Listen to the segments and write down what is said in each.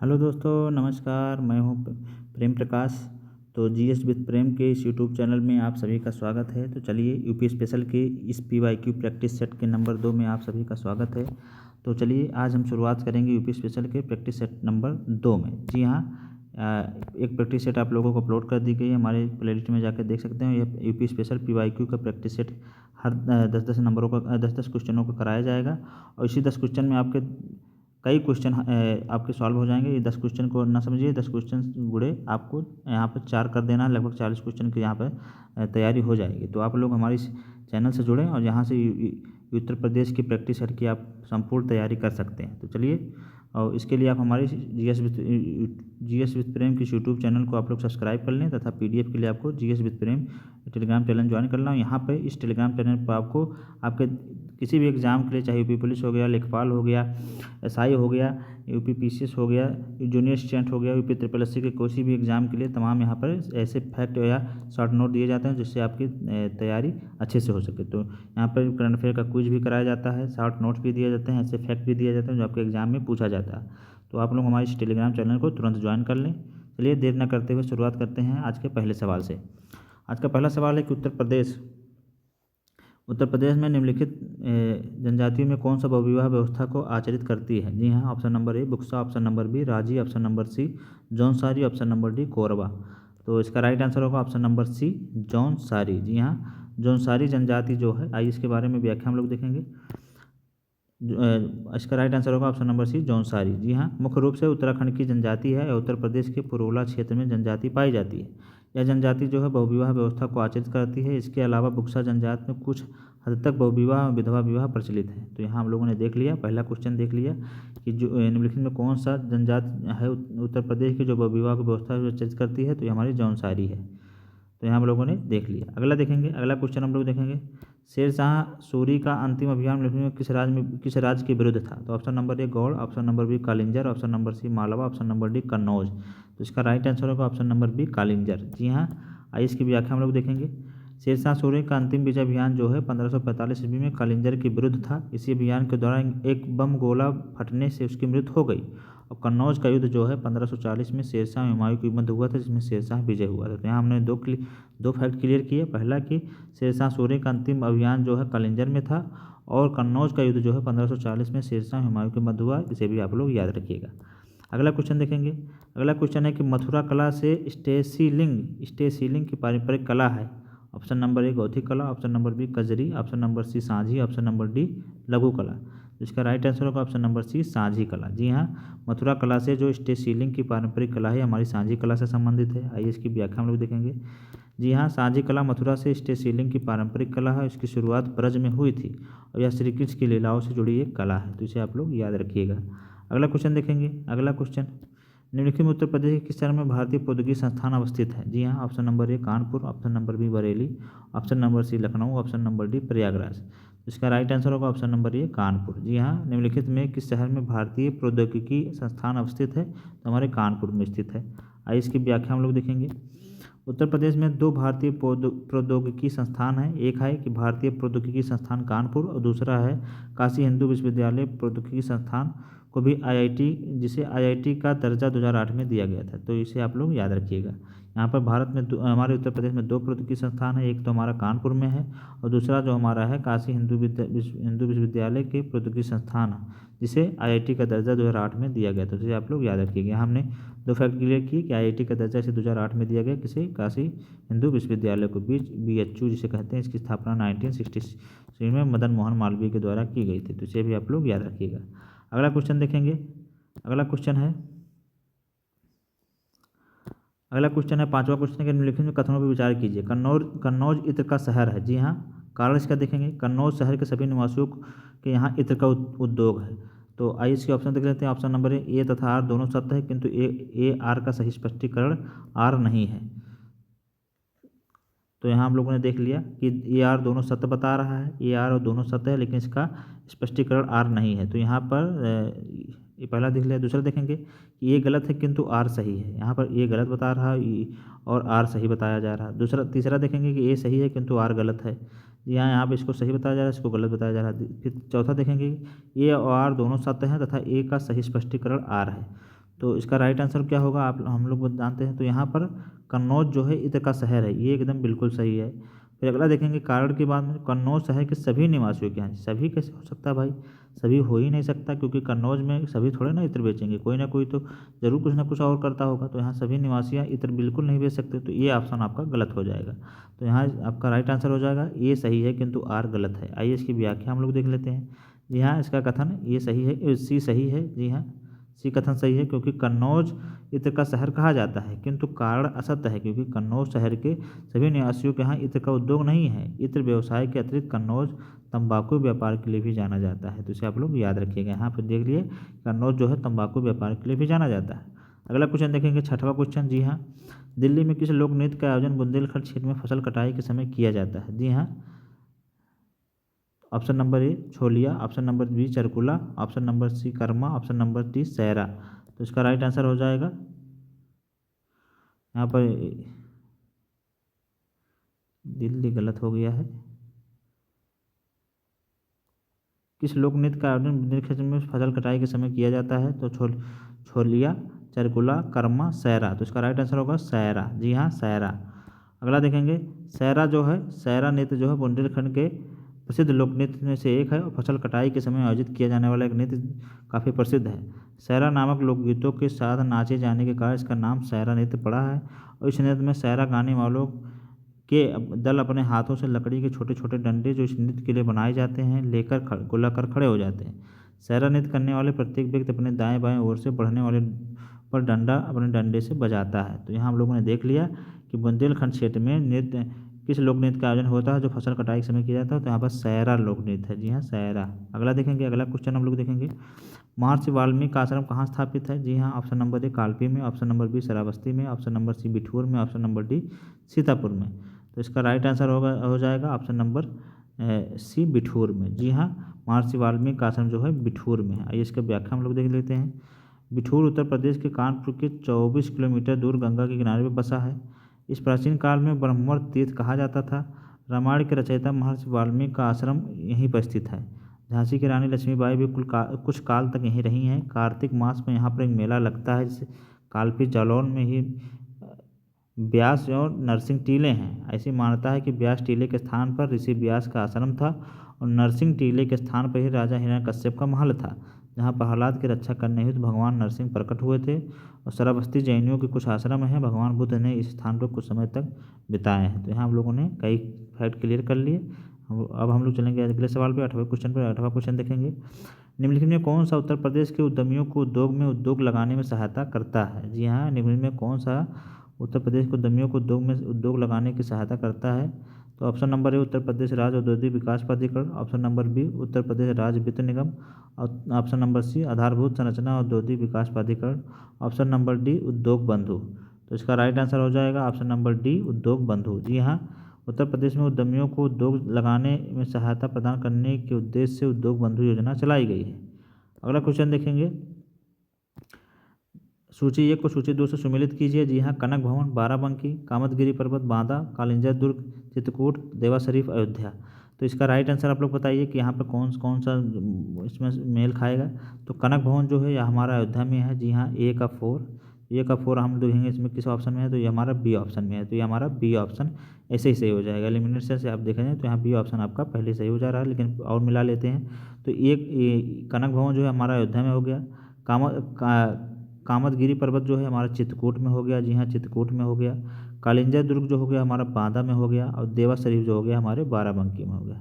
Hello दोस्तों, नमस्कार। मैं हूँ प्रेम प्रकाश। तो जीएस विद प्रेम के इस यूट्यूब चैनल में आप सभी का स्वागत है। तो चलिए, यूपी स्पेशल के इस पीवाईक्यू प्रैक्टिस सेट के नंबर 2 में आप सभी का स्वागत है। तो चलिए, आज हम शुरुआत करेंगे यूपी स्पेशल के प्रैक्टिस सेट नंबर 2 में। जी हाँ, एक प्रैक्टिस सेट आप लोगों को अपलोड कर दी गई है, हमारे प्लेलिस्ट में जाकर देख सकते हैं। यह यूपी स्पेशल पीवाईक्यू का प्रैक्टिस सेट हर 10-10 नंबरों का 10-10 क्वेश्चनों का कराया जाएगा। और इसी 10 क्वेश्चन में आपके कई क्वेश्चन आपके सॉल्व हो जाएंगे। ये 10 क्वेश्चन को ना समझिए, 10 क्वेश्चन गुड़े आपको यहाँ पर 4 कर देना है। लगभग 40 क्वेश्चन की यहाँ पर तैयारी हो जाएगी। तो आप लोग हमारे इस चैनल से जुड़ें और यहाँ से उत्तर प्रदेश की प्रैक्टिस सेट की आप संपूर्ण तैयारी कर सकते हैं। तो चलिए, और इसके लिए आप हमारे जीएस विद प्रेम के यूट्यूब चैनल को आप लोग सब्सक्राइब कर लें, तथा पीडीएफ के लिए आपको GS with Prem Telegram channel join करना है। यहाँ पे इस टेलीग्राम चैनल पर आपको आपके किसी भी एग्ज़ाम के लिए, चाहे यूपी पुलिस हो गया, लेखपाल हो गया, एसआई हो गया, यूपी पीसीएस हो गया, जूनियर असिस्टेंट हो गया, यूपी ट्रिपल एससी के कोई भी एग्ज़ाम के लिए तमाम यहाँ पर ऐसे फैक्ट या शॉर्ट नोट दिए जाते हैं जिससे आपकी तैयारी अच्छे से हो सके। तो यहाँ पर करंट अफेयर का क्विज भी कराया जाता है, शॉर्ट नोट्स भी दिए जाते हैं, ऐसे फैक्ट भी दिए जाते हैं जो आपके एग्जाम में पूछा जाता है। तो आप लोग हमारे इस टेलीग्राम चैनल को तुरंत ज्वाइन कर लें। चलिए, देर न करते हुए शुरुआत करते हैं आज के पहले सवाल से। आज का पहला सवाल है कि उत्तर प्रदेश में निम्नलिखित जनजातियों में कौन सा बहुविवाह व्यवस्था को आचरित करती है। जी हाँ, option number A Buksa, option number B Raji, option number C Jaunsari, option number D Korba. तो इसका राइट आंसर होगा ऑप्शन नंबर सी जौनसारी। जी हाँ, जौनसारी जनजाति जो है, आइए इसके बारे में व्याख्या हम लोग देखेंगे। इसका राइट आंसर होगा ऑप्शन नंबर सी जौनसारी। जी हाँ, मुख्य रूप से उत्तराखंड की जनजाति है और उत्तर प्रदेश के पुरोला क्षेत्र में जनजाति पाई जाती है। यह जनजाति जो है बहुविवाह व्यवस्था को आचरित करती है। इसके अलावा बुक्सा जनजाति में कुछ हद तक बहुविवाह और विधवा विवाह प्रचलित है। तो यहाँ हम लोगों ने देख लिया, पहला क्वेश्चन देख लिया कि जो निम्नलिखित में कौन सा जनजाति है उत्तर प्रदेश की जो बहुविवाह की व्यवस्था आचरित करती है, तो ये हमारी जौनसारी है। तो यहाँ हम लोगों ने देख लिया। अगला देखेंगे, अगला क्वेश्चन हम लोग देखेंगे, शेरशाह सूरी का अंतिम अभियान निम्नलिखित में किस राज्य के विरुद्ध था। तो option number A Gaur, option number B Kalinjar, option number C Malwa, option number D Kannauj. तो इसका राइट आंसर होगा ऑप्शन नंबर बी कालिंजर। जी हाँ, आइए इसकी व्याख्या हम लोग देखेंगे। शेरशाह सूरी का अंतिम विजय अभियान जो है 1545 ईस्वी में कालिंजर के विरुद्ध था। इसी अभियान के दौरान एक बम गोला फटने से उसकी मृत्यु हो गई। और कन्नौज का युद्ध जो है 1540 में शेरशाह और हुमायूं के युद्ध हुआ था, जिसमें शेरशाह विजय हुआ था। तो यहाँ हमने दो फैक्ट क्लियर किए। पहला कि शेरशाह सूरी का अंतिम अभियान जो है कालिंजर में था, और कन्नौज का युद्ध जो है 1540 में शेरशाह और हुमायूं के मध्य हुआ। इसे भी आप लोग याद रखिएगा। अगला क्वेश्चन देखेंगे। अगला क्वेश्चन है कि मथुरा कला से स्टेसिलिंग की पारंपरिक कला है। ऑप्शन नंबर ए गौथिक कला, option number B Kajari, option number C Sanjhi, option number D लघु कला। तो इसका राइट आंसर होगा ऑप्शन नंबर सी सांझी कला। जी हाँ, मथुरा कला से जो स्टेज सीलिंग की पारंपरिक कला है हमारी सांझी कला से संबंधित है। आइए इसकी व्याख्या हम लोग देखेंगे। जी हाँ, सांझी कला मथुरा से स्टेज सीलिंग की पारंपरिक कला है। इसकी शुरुआत ब्रज में हुई थी और यह श्री कृष्ण की लीलाओं से जुड़ी एक कला है। तो इसे आप लोग याद रखिएगा। अगला क्वेश्चन देखेंगे। अगला क्वेश्चन, निम्नलिखित में उत्तर प्रदेश के किस शहर में भारतीय प्रौद्योगिकी संस्थान अवस्थित है। जी हाँ, option number A Kanpur, option number B Bareilly, option number C Lucknow, option number D Prayagraj. इसका राइट आंसर होगा ऑप्शन नंबर ए कानपुर। जी हाँ, निम्नलिखित में किस शहर में भारतीय प्रौद्योगिकी संस्थान अवस्थित है, तो हमारे कानपुर में स्थित है। आइए इसकी व्याख्या हम लोग देखेंगे। उत्तर प्रदेश में दो भारतीय प्रौद्योगिकी संस्थान हैं। एक है कि भारतीय प्रौद्योगिकी संस्थान कानपुर, और दूसरा है काशी हिंदू विश्वविद्यालय प्रौद्योगिकी संस्थान, को भी आईआईटी, जिसे आईआईटी का दर्जा 2008 में दिया गया था। तो इसे आप लोग याद रखिएगा। यहाँ पर भारत में हमारे उत्तर प्रदेश में दो प्रौद्योगिकी संस्थान है। एक तो हमारा कानपुर में है, और दूसरा जो हमारा है काशी हिंदू विश्वविद्यालय के प्रौद्योगिकी संस्थान, जिसे आईआईटी का दर्जा 2008 में दिया गया था। तो इसे आप लोग याद रखिएगा। हमने दो फैक्ट क्लियर किए कि आईआईटी का दर्जा इसे 2008 में दिया गया, किसे काशी हिंदू विश्वविद्यालय को, बीएचयू जिसे कहते हैं। इसकी स्थापना 1966 में मदन मोहन मालवीय के द्वारा की गई थी। तो इसे भी आप लोग याद रखिएगा। अगला क्वेश्चन देखेंगे। अगला क्वेश्चन है पांचवा क्वेश्चन के निम्नलिखित में कथनों पर विचार कीजिए। कन्नौज इत्र का शहर है। जी हाँ, कारण इसका देखेंगे। कन्नौज शहर के सभी निवासियों के यहाँ इत्र का उद्योग है। तो आइए इसके ऑप्शन देख लेते हैं। ऑप्शन नंबर ए तथा आर दोनों सत्य है, किंतु ए आर का सही स्पष्टीकरण आर नहीं है। तो यहाँ हम लोगों ने देख लिया कि ए आर दोनों सत्य बता रहा है, ए आर और दोनों सत्य है, लेकिन इसका स्पष्टीकरण आर नहीं है। तो यहाँ पर ये पहला देख लिया। दूसरा देखेंगे कि ए गलत है किंतु आर सही है। यहाँ पर ए गलत बता रहा है और आर सही बताया जा रहा है। तीसरा देखेंगे कि ए सही है किंतु आर गलत है। यहाँ पर इसको सही बताया जा रहा है, इसको गलत बताया जा रहा है। फिर चौथा देखेंगे ए और आर दोनों सत्य हैं तथा ए का सही स्पष्टीकरण आर है। तो इसका राइट आंसर क्या होगा आप हम लोग जानते हैं। तो यहाँ पर कन्नौज जो है इत्र का शहर है, ये एकदम बिल्कुल सही है। फिर अगला देखेंगे कारण की बात में, कन्नौज शहर के सभी निवासियों के यहाँ, सभी कैसे हो सकता है भाई, सभी हो ही नहीं सकता, क्योंकि कन्नौज में सभी थोड़े ना इत्र बेचेंगे, कोई ना कोई तो जरूर कुछ ना कुछ और करता होगा। तो यहाँ सभी निवासियाँ इत्र बिल्कुल नहीं बेच सकते, तो ये ऑप्शन आपका गलत हो जाएगा। तो यहाँ आपका राइट आंसर हो जाएगा ए सही है, किंतु आर गलत है। आइए इसकी व्याख्या हम लोग देख लेते हैं। जी हाँ, इसका कथन ये सही है, सी सही है। जी हाँ, सी कथन सही है, क्योंकि कन्नौज इत्र का शहर कहा जाता है, किंतु कारण असत्य है, क्योंकि कन्नौज शहर के सभी निवासियों के यहाँ इत्र का उद्योग नहीं है। इत्र व्यवसाय के अतिरिक्त कन्नौज तंबाकू व्यापार के लिए भी जाना जाता है। तो इसे आप लोग याद रखिएगा। यहाँ पर देख लिए कन्नौज जो है तंबाकू व्यापार के लिए भी जाना जाता है। अगला क्वेश्चन देखेंगे, छठवां क्वेश्चन। जी हाँ, दिल्ली में किस लोक नृत्य का आयोजन बुंदेलखंड क्षेत्र में फसल कटाई के समय किया जाता है? जी हाँ, option number A Choliya, option number B Charkula, option number C Karma, option number D Saira. तो इसका राइट आंसर हो जाएगा यहाँ पर, दिल्ली गलत हो गया है। किस लोक नृत्य का आयोजन बुंदेलखंड क्षेत्र में फसल कटाई के समय किया जाता है? तो छोलिया, चरकुला, कर्मा, सैरा। तो इसका राइट आंसर होगा सैरा। जी हाँ, सैरा। अगला देखेंगे, सैरा जो है, सैरा नृत्य जो है बुंदेलखंड के प्रसिद्ध लोक नृत्य में से एक है और फसल कटाई के समय आयोजित किया जाने वाला एक नृत्य काफ़ी प्रसिद्ध है। सैरा नामक लोकगीतों के साथ नाचे जाने के कारण इसका नाम सैरा नृत्य पड़ा है। और इस नृत्य में सैरा गाने वालों के दल अपने हाथों से लकड़ी के छोटे छोटे डंडे जो इस नृत्य के लिए बनाए जाते हैं लेकर गोलाकार खड़े हो जाते हैं। सैरा नृत्य करने वाले प्रत्येक व्यक्ति अपने दाएं बाएं ओर से बढ़ने वाले पर डंडा अपने डंडे से बजाता है। तो यहाँ हम लोगों ने देख लिया कि बुंदेलखंड क्षेत्र में नृत्य किस लोक नृत्य का आयोजन होता है जो फसल कटाई के समय किया जाता है? तो यहाँ पर सैरा लोक नृत्य है। जी हाँ, सैरा। अगला देखेंगे, अगला क्वेश्चन हम लोग देखेंगे, महर्षि वाल्मीकि का आश्रम कहाँ स्थापित है? जी हाँ, ऑप्शन नंबर ए कालपी में, ऑप्शन नंबर बी श्रावस्ती में, ऑप्शन नंबर सी बिठूर में, ऑप्शन नंबर डी सीतापुर में। तो इसका राइट आंसर हो जाएगा ऑप्शन नंबर सी बिठूर में। जी हाँ, महर्षि वाल्मीकि का आश्रम जो है बिठूर में है। आइए इसका व्याख्या हम लोग देख लेते हैं। बिठूर उत्तर प्रदेश के कानपुर के 24 किलोमीटर दूर गंगा के किनारे पर बसा है। इस प्राचीन काल में ब्रह्मवर्त तीर्थ कहा जाता था। रामायण के रचयिता महर्षि वाल्मीकि का आश्रम यहीं पर स्थित है। झांसी की रानी लक्ष्मीबाई भी कुछ काल तक यहीं रही हैं। कार्तिक मास में यहाँ पर एक मेला लगता है, जिसे कालपी जालौन में ही व्यास और नरसिंह टीले हैं। ऐसी मान्यता है कि व्यास टीले के स्थान पर ऋषि व्यास का आश्रम था और नरसिंह टीले के स्थान पर ही राजा हिरण्यकश्यप का महल था, जहाँ प्रहलाद की रक्षा करने हेतु भगवान नरसिंह प्रकट हुए थे। और श्रावस्ती जैनियों के कुछ आश्रम हैं। भगवान बुद्ध ने इस स्थान पर कुछ समय तक बिताए हैं। तो यहाँ हम लोगों ने कई फैक्ट क्लियर कर लिए। अब हम लोग चलेंगे अगले सवाल पे, 8वें क्वेश्चन पर। 8वां क्वेश्चन देखेंगे, निम्नलिखित में कौन सा उत्तर प्रदेश के उद्यमियों को उद्योग लगाने में सहायता करता है? जी हाँ, निम्नलिखित में कौन सा उत्तर प्रदेश के उद्यमियों को उद्योग लगाने की सहायता करता है? तो ऑप्शन नंबर ए उत्तर प्रदेश राज्य औद्योगिक विकास प्राधिकरण, option number B Uttar Pradesh राज्य वित्त निगम, और ऑप्शन नंबर सी आधारभूत संरचना औद्योगिक विकास प्राधिकरण, ऑप्शन नंबर डी उद्योग बंधु। तो इसका राइट आंसर हो जाएगा ऑप्शन नंबर डी उद्योग बंधु। जी हाँ, उत्तर प्रदेश में उद्यमियों को उद्योग लगाने में सहायता प्रदान करने के उद्देश्य से उद्योग बंधु योजना चलाई गई है। अगला क्वेश्चन देखेंगे, सूची 1 को सूची 2 से सुमेलित कीजिए। जी हाँ, कनक भवन, बाराबंकी, कामतगिरी पर्वत, बांदा, कालिंजर दुर्ग, चित्रकूट, देवा शरीफ, अयोध्या। तो इसका राइट आंसर आप लोग बताइए कि यहाँ पर कौन कौन सा इसमें मेल खाएगा। तो कनक भवन जो है यह हमारा अयोध्या में है। जी हाँ, ए का 4 हम देखेंगे इसमें किस ऑप्शन में है, तो ये हमारा बी ऑप्शन में है। तो ये हमारा बी ऑप्शन ऐसे ही सही हो जाएगा। एलिमिनेशन से आप देखेंगे तो यहाँ बी ऑप्शन आपका पहले सही हो जा रहा है, लेकिन और मिला लेते हैं। तो एक कनक भवन जो है हमारा अयोध्या में हो गया। कामतगिरी पर्वत जो है हमारा चित्रकूट में हो गया। जी हाँ, चित्रकूट में हो गया। कालिंजर दुर्ग जो हो गया हमारा बांदा में हो गया। और देवा शरीफ जो हो गया हमारे बाराबंकी में हो गया।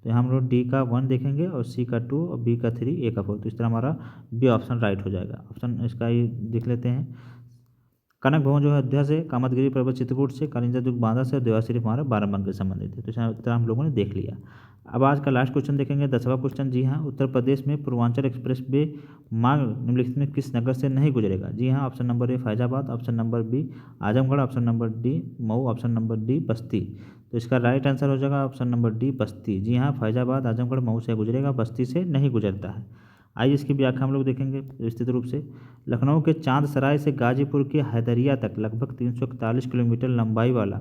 तो यहाँ हम लोग डी का 1 देखेंगे और सी का 2 और बी का 3, ए का 4। तो इस तरह हमारा बी ऑप्शन राइट हो जाएगा। ऑप्शन इसका ये देख लेते हैं, कनक भवन जो है अयोध्या से, कामतगिरी पर्वत चित्रकूट से, कालिंजर दुर्ग बांदा से और देवा शरीफ हमारा बाराबंकी से संबंधित है। तो इस तरह हम लोगों ने देख लिया। अब आज का लास्ट क्वेश्चन देखेंगे, 10वां क्वेश्चन। जी हाँ, उत्तर प्रदेश में पूर्वांचल एक्सप्रेस वे मार्ग निम्नलिखित में किस नगर से नहीं गुजरेगा? जी हाँ, option number A Faizabad, option number B Azamgarh, option number D Mau, option number D Basti. तो इसका राइट आंसर हो जाएगा ऑप्शन नंबर डी बस्ती। जी हाँ, फैजाबाद आजमगढ़ मऊ से गुजरेगा, बस्ती से नहीं गुजरता है। आइए इसकी व्याख्या हम लोग देखेंगे विस्तृत रूप से। लखनऊ के चांद सराय से गाजीपुर के हैदरिया तक लगभग 341 किलोमीटर लंबाई वाला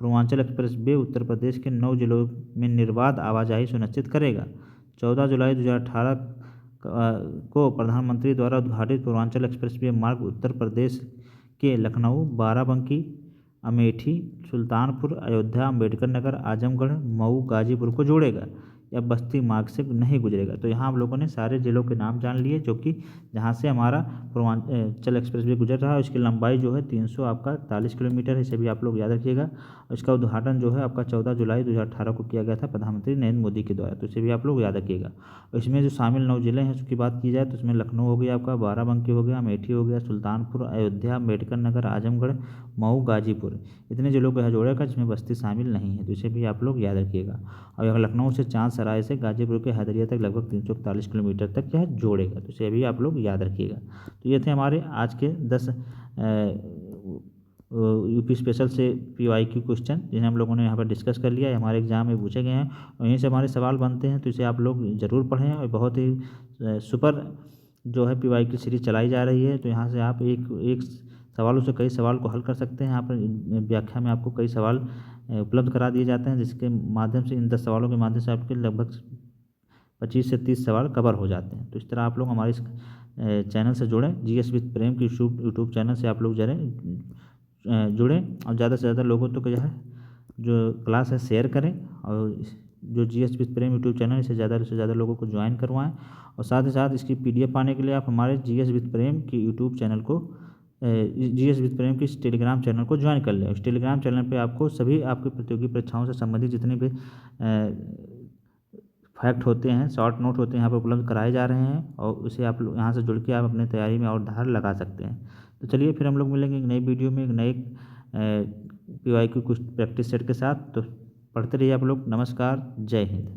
पूर्वांचल एक्सप्रेस वे उत्तर प्रदेश के 9 जिलों में निर्बाध आवाजाही सुनिश्चित करेगा। 14 जुलाई 2018 को प्रधानमंत्री द्वारा उद्घाटित पूर्वांचल एक्सप्रेसवे मार्ग उत्तर प्रदेश के लखनऊ, बाराबंकी, अमेठी, सुल्तानपुर, अयोध्या, अम्बेडकर नगर, आजमगढ़, मऊ, गाजीपुर को जोड़ेगा या बस्ती मार्ग से नहीं गुजरेगा। तो यहाँ आप लोगों ने सारे जिलों के नाम जान लिए जो कि जहाँ से हमारा पूर्वांचल एक्सप्रेसवे गुजर रहा है। इसकी लंबाई जो है 341 किलोमीटर है, इसे भी आप लोग याद रखिएगा। और इसका उद्घाटन जो है आपका 14 जुलाई 2018 को किया गया था प्रधानमंत्री नरेंद्र मोदी के द्वारा, तो इसे भी आप लोग याद रखिएगा। और इसमें जो शामिल 9 जिले हैं उसकी बात की जाए तो इसमें लखनऊ हो गया, आपका बाराबंकी हो गया, अमेठी हो गया, सुल्तानपुर, अयोध्या, अम्बेडकर नगर, आजमगढ़, मऊ, गाजीपुर, इतने जिलों को यह जोड़ेगा जिसमें बस्ती शामिल नहीं है, तो इसे भी आप लोग याद रखिएगा। और अगर लखनऊ से चांदसराय से गाजीपुर के हैदरिया तक लगभग 341 किलोमीटर तक यह जोड़ेगा, तो इसे भी आप लोग याद रखिएगा। तो ये थे हमारे आज के 10 यूपी स्पेशल से PYQ क्वेश्चन जिन्हें हम लोगों ने यहाँ पर डिस्कस कर लिया है, हमारे एग्जाम में पूछे गए हैं और यहीं से हमारे सवाल बनते हैं, तो इसे आप लोग ज़रूर पढ़ें। और बहुत ही सुपर जो है PYQ सीरीज चलाई जा रही है, तो यहाँ से आप एक सवालों से कई सवाल को हल कर सकते हैं। यहाँ पर व्याख्या में आपको कई सवाल उपलब्ध करा दिए जाते हैं, जिसके माध्यम से इन 10 सवालों के माध्यम से आपके लगभग 25 से 30 सवाल कवर हो जाते हैं। तो इस तरह आप लोग हमारे इस चैनल से जुड़ें, GS विद प्रेम की यूट्यूब चैनल से आप लोग जुड़ें और ज़्यादा से ज़्यादा लोगों तक जो है जो क्लास है शेयर करें, और जो GS with Prem YouTube channel इसे ज़्यादा से ज़्यादा लोगों को ज्वाइन करवाएं। और साथ ही साथ इसकी PDF पाने के लिए आप हमारे GS विद प्रेम की यूट्यूब चैनल को GS विद प्रेम की टेलीग्राम चैनल को ज्वाइन कर लें। इस टेलीग्राम चैनल पे आपको सभी आपकी प्रतियोगी परीक्षाओं से संबंधित जितने भी फैक्ट होते हैं, शॉर्ट नोट होते हैं, यहाँ पर उपलब्ध कराए जा रहे हैं, और उसे आप लोग यहाँ से जुड़ के आप अपने तैयारी में और धार लगा सकते हैं। तो चलिए फिर हम लोग मिलेंगे एक नई वीडियो में एक नए PYQ कुछ प्रैक्टिस सेट के साथ। तो पढ़ते रहिए आप लोग। नमस्कार, जय हिंद।